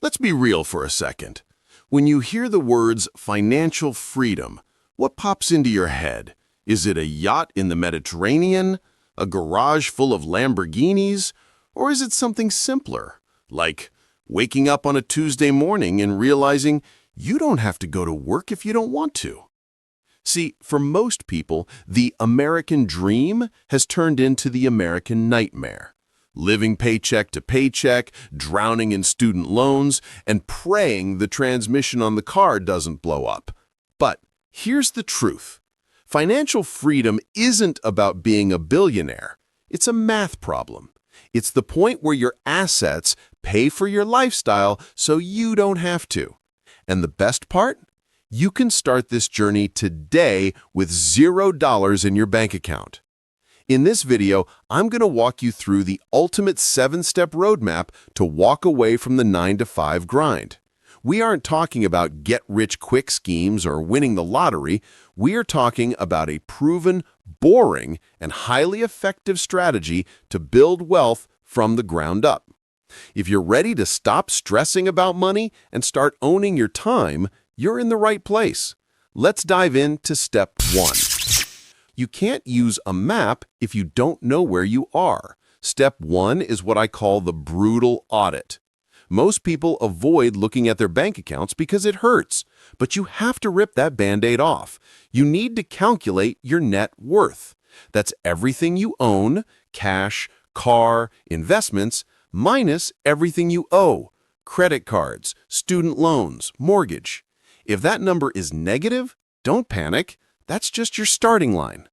Let's be real for a second. When you hear the words financial freedom, what pops into your head? Is it a yacht in the Mediterranean, a garage full of Lamborghinis, or is it something simpler, like waking up on a Tuesday morning and realizing you don't have to go to work if you don't want to? See, for most people, the American dream has turned into the American nightmare. Living paycheck to paycheck, drowning in student loans, and praying the transmission on the car doesn't blow up. But here's the truth. Financial freedom isn't about being a billionaire. It's a math problem. It's the point where your assets pay for your lifestyle so you don't have to. And the best part? You can start this journey today with $0 in your bank account. In this video, I'm going to walk you through the ultimate 7-step roadmap to walk away from the 9-to-5 grind. We aren't talking about get-rich-quick schemes or winning the lottery. We are talking about a proven, boring, and highly effective strategy to build wealth from the ground up. If you're ready to stop stressing about money and start owning your time, you're in the right place. Let's dive into step 1. You can't use a map if you don't know where you are. Step 1 is what I call the brutal audit. Most people avoid looking at their bank accounts because it hurts, but you have to rip that Band-Aid off. You need to calculate your net worth. That's everything you own, cash, car, investments, minus everything you owe, credit cards, student loans, mortgage. If that number is negative, don't panic. That's just your starting line.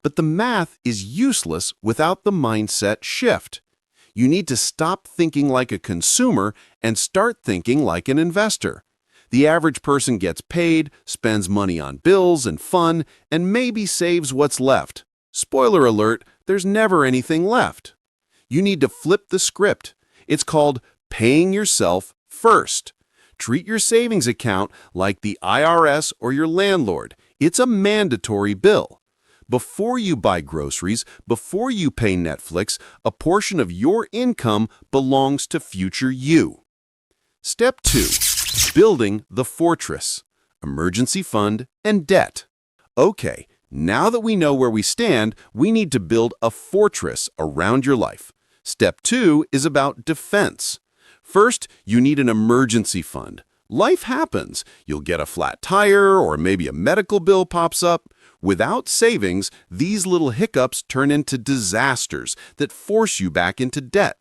But the math is useless without the mindset shift. You need to stop thinking like a consumer and start thinking like an investor. The average person gets paid, spends money on bills and fun, and maybe saves what's left. Spoiler alert, there's never anything left. You need to flip the script. It's called paying yourself first. Treat your savings account like the IRS or your landlord. It's a mandatory bill. Before you buy groceries, before you pay Netflix, a portion of your income belongs to future you. Step 2. Building the fortress. Emergency fund and debt. Okay, now that we know where we stand, we need to build a fortress around your life. Step 2 is about defense. First, you need an emergency fund. Life happens. You'll get a flat tire or maybe a medical bill pops up. Without savings, these little hiccups turn into disasters that force you back into debt.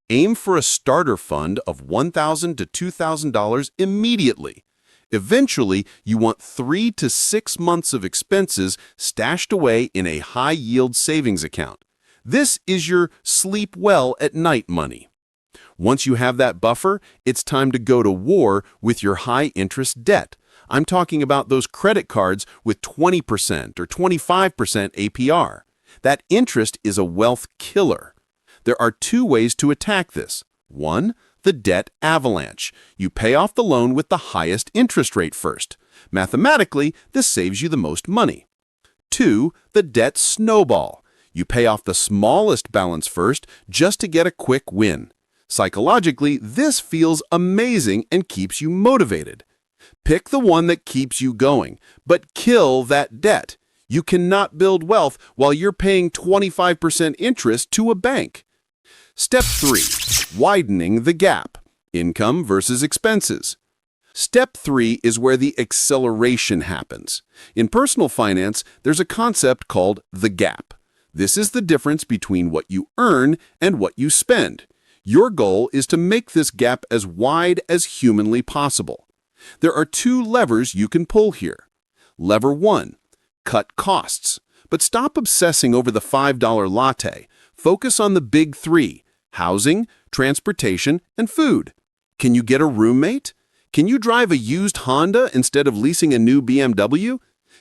Aim for a starter fund of $1,000 to $2,000 immediately. Eventually, you want 3 to 6 months of expenses stashed away in a high-yield savings account. This is your sleep well at night money. Once you have that buffer, it's time to go to war with your high-interest debt. I'm talking about those credit cards with 20% or 25% APR. That interest is a wealth killer. There are 2 ways to attack this. 1, the debt avalanche. You pay off the loan with the highest interest rate first. Mathematically, this saves you the most money. 2, the debt snowball. You pay off the smallest balance first just to get a quick win. Psychologically, this feels amazing and keeps you motivated. Pick the one that keeps you going, but kill that debt. You cannot build wealth while you're paying 25% interest to a bank. Step 3. Widening the gap. Income versus expenses. Step 3 is where the acceleration happens. In personal finance, there's a concept called the gap. This is the difference between what you earn and what you spend. Your goal is to make this gap as wide as humanly possible. There are 2 levers you can pull here. Lever 1, cut costs. But stop obsessing over the $5 latte. Focus on the big 3, housing, transportation, and food. Can you get a roommate? Can you drive a used Honda instead of leasing a new BMW?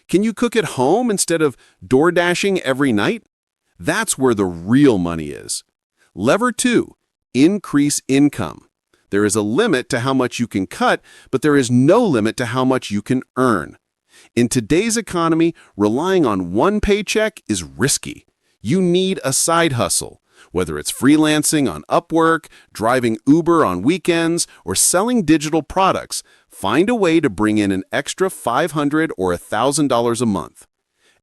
Can you cook at home instead of door dashing every night? That's where the real money is. Lever 2, increase income. There is a limit to how much you can cut, but there is no limit to how much you can earn. In today's economy, relying on one paycheck is risky. You need a side hustle, Whether it's freelancing on Upwork, driving Uber on weekends, or selling digital products, find a way to bring in an extra $500 or $1,000 a month.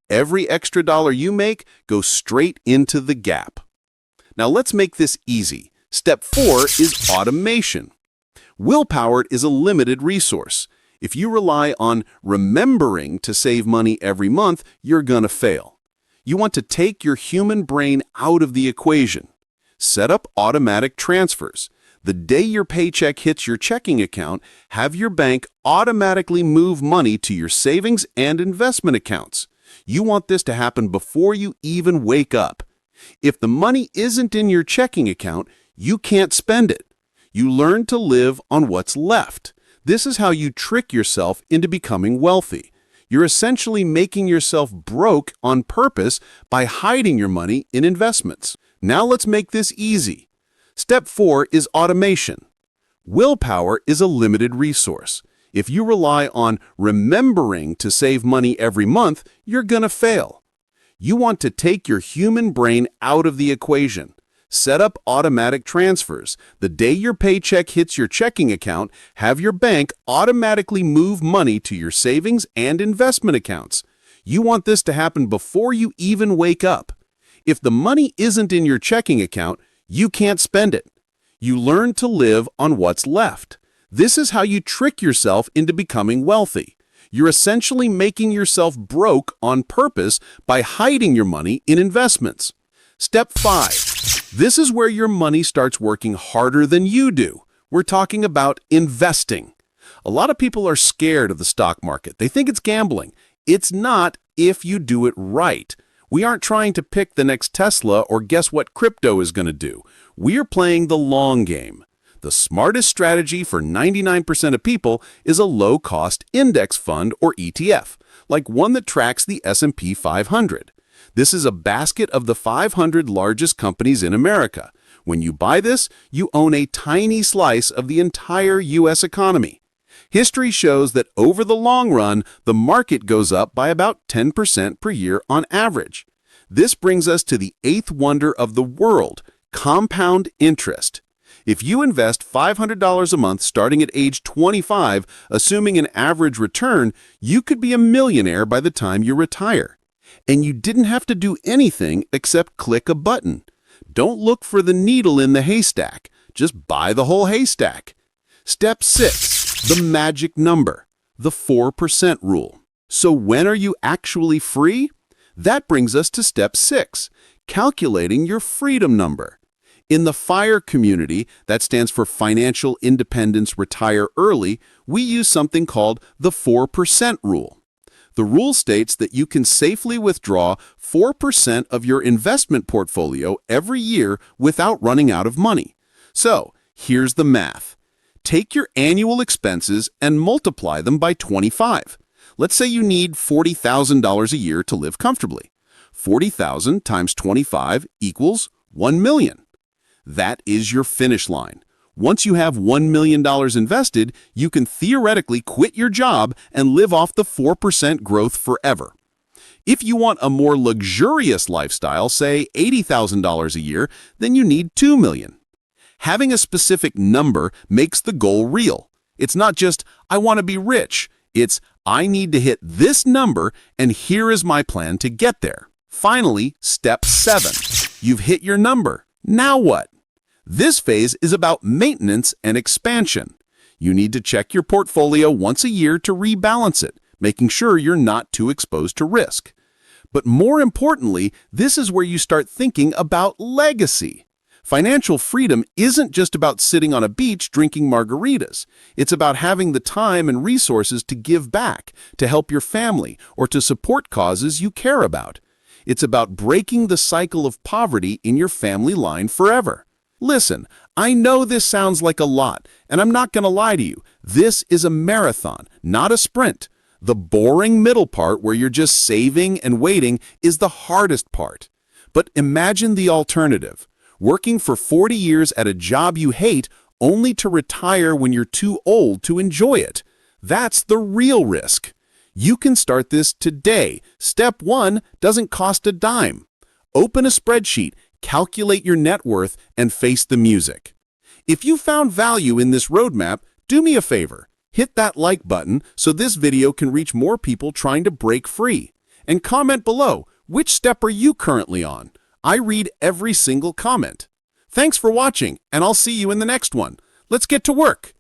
Every extra dollar you make goes straight into the gap. Now let's make this easy. Step 4 is automation. Willpower is a limited resource. If you rely on remembering to save money every month, you're gonna fail. You want to take your human brain out of the equation. Set up automatic transfers. The day your paycheck hits your checking account, have your bank automatically move money to your savings and investment accounts. You want this to happen before you even wake up. If the money isn't in your checking account, you can't spend it. You learn to live on what's left. This is how you trick yourself into becoming wealthy. You're essentially making yourself broke on purpose by hiding your money in investments. Now let's make this easy. Step 4 is automation. Willpower is a limited resource. If you rely on remembering to save money every month, you're gonna fail. You want to take your human brain out of the equation. Set up automatic transfers. The day your paycheck hits your checking account, have your bank automatically move money to your savings and investment accounts. You want this to happen before you even wake up. If the money isn't in your checking account, you can't spend it. You learn to live on what's left. This is how you trick yourself into becoming wealthy. You're essentially making yourself broke on purpose by hiding your money in investments. Step 5. This is where your money starts working harder than you do. We're talking about investing. A lot of people are scared of the stock market. They think it's gambling. It's not if you do it right. We aren't trying to pick the next Tesla or guess what crypto is going to do. We're playing the long game. The smartest strategy for 99% of people is a low-cost index fund or ETF, like one that tracks the S&P 500. This is a basket of the 500 largest companies in America. When you buy this, you own a tiny slice of the entire U.S. economy. History shows that over the long run, the market goes up by about 10% per year on average. This brings us to the eighth wonder of the world, compound interest. If you invest $500 a month starting at age 25, assuming an average return, you could be a millionaire by the time you retire. And you didn't have to do anything except click a button. Don't look for the needle in the haystack. Just buy the whole haystack. Step 6, the magic number, the 4% rule. So when are you actually free? That brings us to step 6, calculating your freedom number. In the FIRE community, that stands for Financial Independence Retire Early, we use something called the 4% rule. The rule states that you can safely withdraw 4% of your investment portfolio every year without running out of money. So, here's the math. Take your annual expenses and multiply them by 25. Let's say you need $40,000 a year to live comfortably. 40,000 times 25 equals 1 million. That is your finish line. Once you have $1 million invested, you can theoretically quit your job and live off the 4% growth forever. If you want a more luxurious lifestyle, say $80,000 a year, then you need $2 million. Having a specific number makes the goal real. It's not just, I want to be rich. It's, I need to hit this number, and here is my plan to get there. Finally, step 7. You've hit your number. Now what? This phase is about maintenance and expansion. You need to check your portfolio once a year to rebalance it, making sure you're not too exposed to risk. But more importantly, this is where you start thinking about legacy. Financial freedom isn't just about sitting on a beach drinking margaritas. It's about having the time and resources to give back, to help your family, or to support causes you care about. It's about breaking the cycle of poverty in your family line forever. Listen, I know this sounds like a lot, and I'm not going to lie to you. This is a marathon, not a sprint. The boring middle part where you're just saving and waiting is the hardest part. But imagine the alternative. Working for 40 years at a job you hate only to retire when you're too old to enjoy it. That's the real risk. You can start this today. Step 1 doesn't cost a dime. Open a spreadsheet, calculate your net worth, and face the music. If you found value in this roadmap, do me a favor. Hit that like button so this video can reach more people trying to break free. And comment below, which step are you currently on? I read every single comment. Thanks for watching, and I'll see you in the next one. Let's get to work.